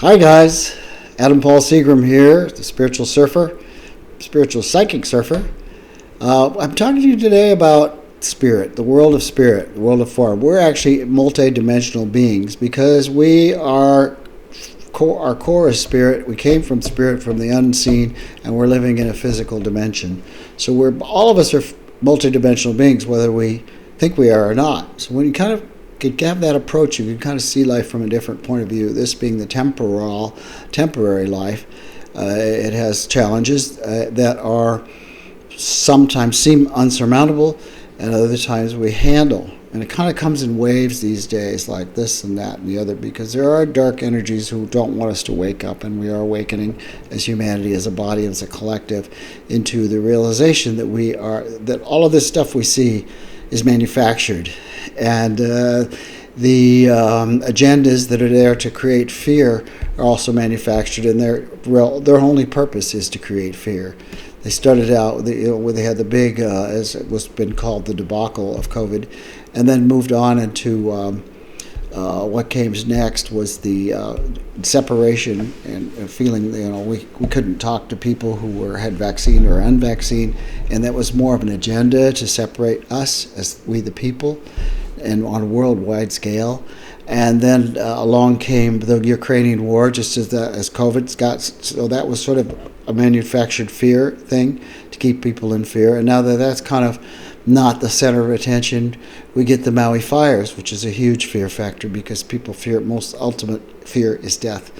Hi guys, Adam Paul Seagram here, the spiritual surfer, spiritual psychic surfer. I'm talking to you today about spirit, the world of spirit, the world of form. We're actually multi-dimensional beings because our core is spirit. We came from spirit, from the unseen, and we're living in a physical dimension. So all of us are multi-dimensional beings, whether we think we are or not. So when you kind of have that approach, you can kind of see life from a different point of view. This being the temporary life, it has challenges that are sometimes seem unsurmountable, and other times we handle. And it kind of comes in waves these days, like this and that and the other, because there are dark energies who don't want us to wake up, and we are awakening as humanity, as a body, as a collective, into the realization that all of this stuff we see is manufactured, and the agendas that are there to create fear are also manufactured, and their only purpose is to create fear. They started out where they had the big, as it was been called, the debacle of COVID, and then moved on into what came next was the separation and feeling, we couldn't talk to people who had vaccine or unvaccine, and that was more of an agenda to separate us as we the people, and on a worldwide scale. And then along came the Ukrainian war, just as COVID got, so that was sort of a manufactured fear thing to keep people in fear. And now that that's kind of not the center of attention, we get the Maui fires, which is a huge fear factor because people fear, most ultimate fear is death.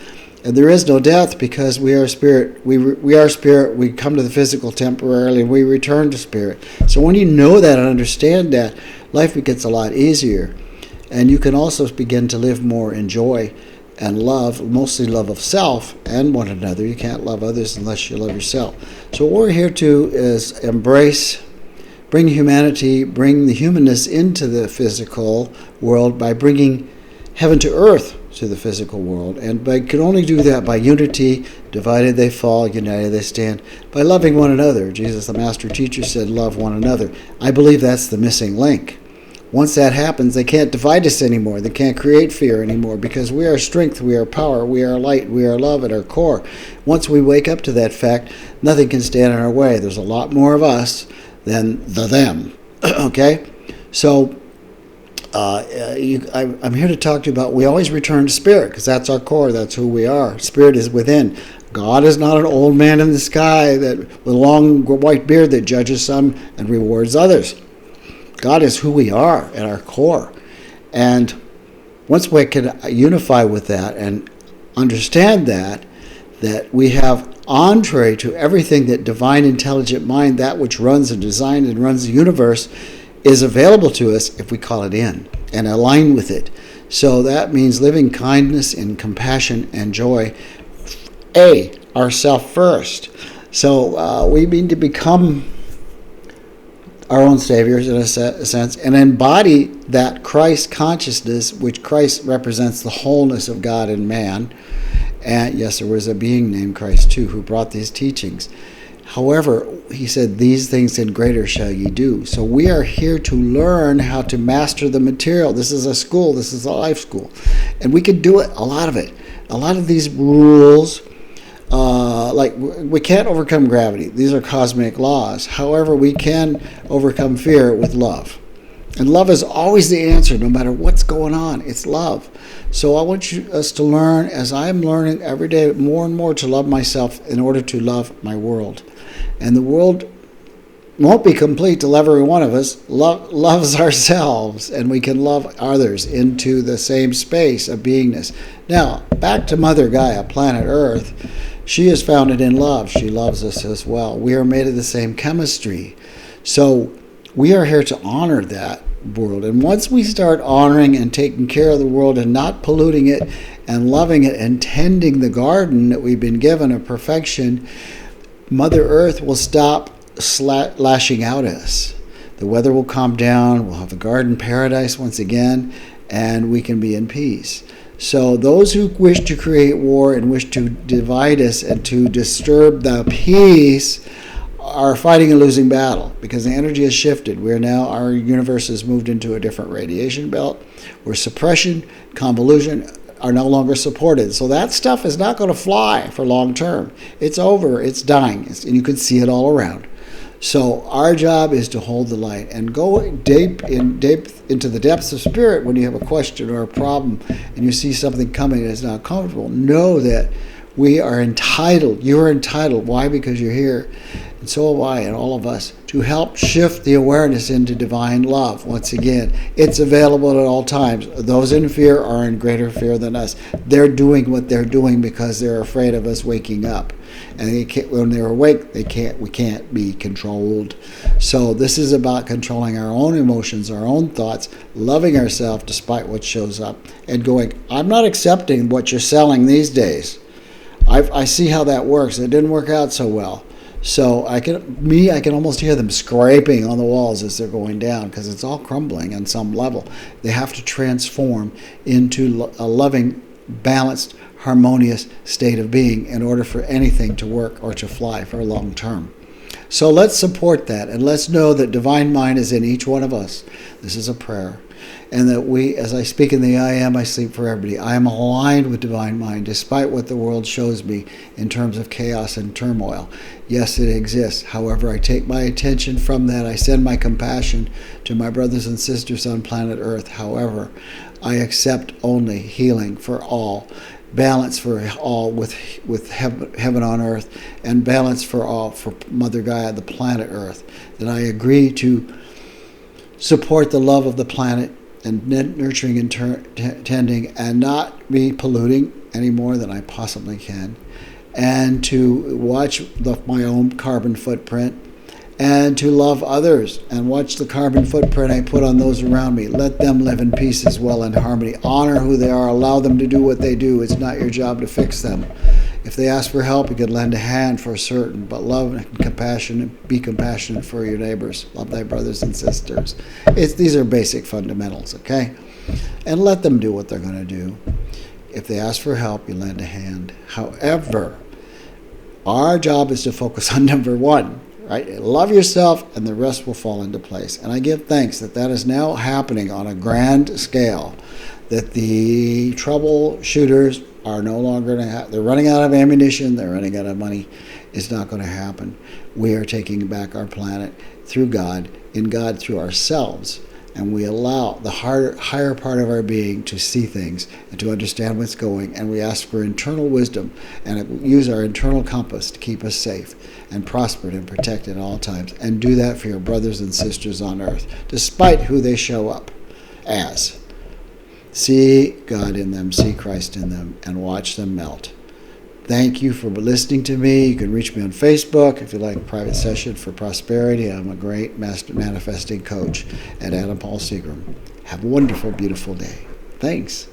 And there is no death because we are spirit. We are spirit. We come to the physical temporarily, and we return to spirit. So when you know that and understand that, life gets a lot easier. And you can also begin to live more in joy and love, mostly love of self and one another. You can't love others unless you love yourself. So what we're here to is embrace, bring humanity, bring the humanness into the physical world by bringing heaven to earth to the physical world. And we can only do that by unity. Divided they fall, united they stand. By loving one another. Jesus, the master teacher, said, love one another. I believe that's the missing link. Once that happens, they can't divide us anymore. They can't create fear anymore because we are strength, we are power, we are light, we are love at our core. Once we wake up to that fact, nothing can stand in our way. There's a lot more of us than the them. Okay? So I'm here to talk to you about, we always return to spirit because that's our core, that's who we are. Spirit is within. God is not an old man in the sky with a long white beard that judges some and rewards others. God is who we are at our core. And once we can unify with that and understand that we have entree to everything that divine intelligent mind, that which runs and designs and runs the universe, is available to us if we call it in and align with it. So that means living kindness and compassion and joy. Ourself first. So we mean to become our own saviors in a sense, and embody that Christ consciousness, which Christ represents the wholeness of God and man. And yes, there was a being named Christ too who brought these teachings. However, he said, these things and greater shall ye do. So we are here to learn how to master the material. This is a school. This is a life school. And we can do it, a lot of it. A lot of these rules, like we can't overcome gravity. These are cosmic laws. However, we can overcome fear with love. And love is always the answer, no matter what's going on. It's love. So I want us to learn, as I'm learning every day more and more, to love myself in order to love my world. And the world won't be complete till every one of us loves ourselves, and we can love others into the same space of beingness. Now, back to Mother Gaia, planet Earth. She is founded in love. She loves us as well. We are made of the same chemistry. So we are here to honor that world. And once we start honoring and taking care of the world and not polluting it and loving it and tending the garden that we've been given of perfection, Mother Earth will stop lashing out at us. The weather will calm down. We'll have a garden paradise once again, and we can be in peace. So those who wish to create war and wish to divide us and to disturb the peace are fighting a losing battle because the energy has shifted. Our universe has moved into a different radiation belt where suppression, convolution, are no longer supported. So that stuff is not going to fly for long term. It's over. It's dying. And you can see it all around. So our job is to hold the light and go deep into the depths of spirit when you have a question or a problem and you see something coming that's not comfortable. Know that we are entitled. You're entitled. Why? Because you're here. And so am I and all of us to help shift the awareness into divine love. Once again, it's available at all times. Those in fear are in greater fear than us. They're doing what they're doing because they're afraid of us waking up. And when they're awake, we can't be controlled. So this is about controlling our own emotions, our own thoughts, loving ourselves despite what shows up, and going, I'm not accepting what you're selling these days. I see how that works. It didn't work out so well. So I can almost hear them scraping on the walls as they're going down because it's all crumbling on some level. They have to transform into a loving, balanced, harmonious state of being in order for anything to work or to fly for a long term. So let's support that, and let's know that divine mind is in each one of us. This is a prayer. And that we, as I speak in the I am, I sleep for everybody. I am aligned with divine mind despite what the world shows me in terms of chaos and turmoil. Yes, it exists. However, I take my attention from that. I send my compassion to my brothers and sisters on planet Earth. However, I accept only healing for all, balance for all with heaven on earth, and balance for all for Mother Gaia, the planet Earth. That I agree to support the love of the planet and nurturing and tending, and not be polluting any more than I possibly can, and to watch my own carbon footprint, and to love others and watch the carbon footprint I put on those around me. Let them live in peace as well, in harmony. Honor who they are. Allow them to do what they do. It's not your job to fix them. If they ask for help, you could lend a hand for certain, but love and compassion, be compassionate for your neighbors. Love thy brothers and sisters. These are basic fundamentals, okay? And let them do what they're going to do. If they ask for help, you lend a hand. However, our job is to focus on number one, right? Love yourself, and the rest will fall into place. And I give thanks that that is now happening on a grand scale, that the troubleshooters are no longer going to they're running out of ammunition, they're running out of money. It's not going to happen. We are taking back our planet through God, in God through ourselves, and we allow the higher part of our being to see things and to understand what's going, and we ask for internal wisdom and use our internal compass to keep us safe and prospered and protected at all times, and do that for your brothers and sisters on earth, despite who they show up as. See God in them, see Christ in them, and watch them melt. Thank you for listening to me. You can reach me on Facebook if you like a private session for prosperity. I'm a great master manifesting coach at Adam Paul Seagram. Have a wonderful, beautiful day. Thanks.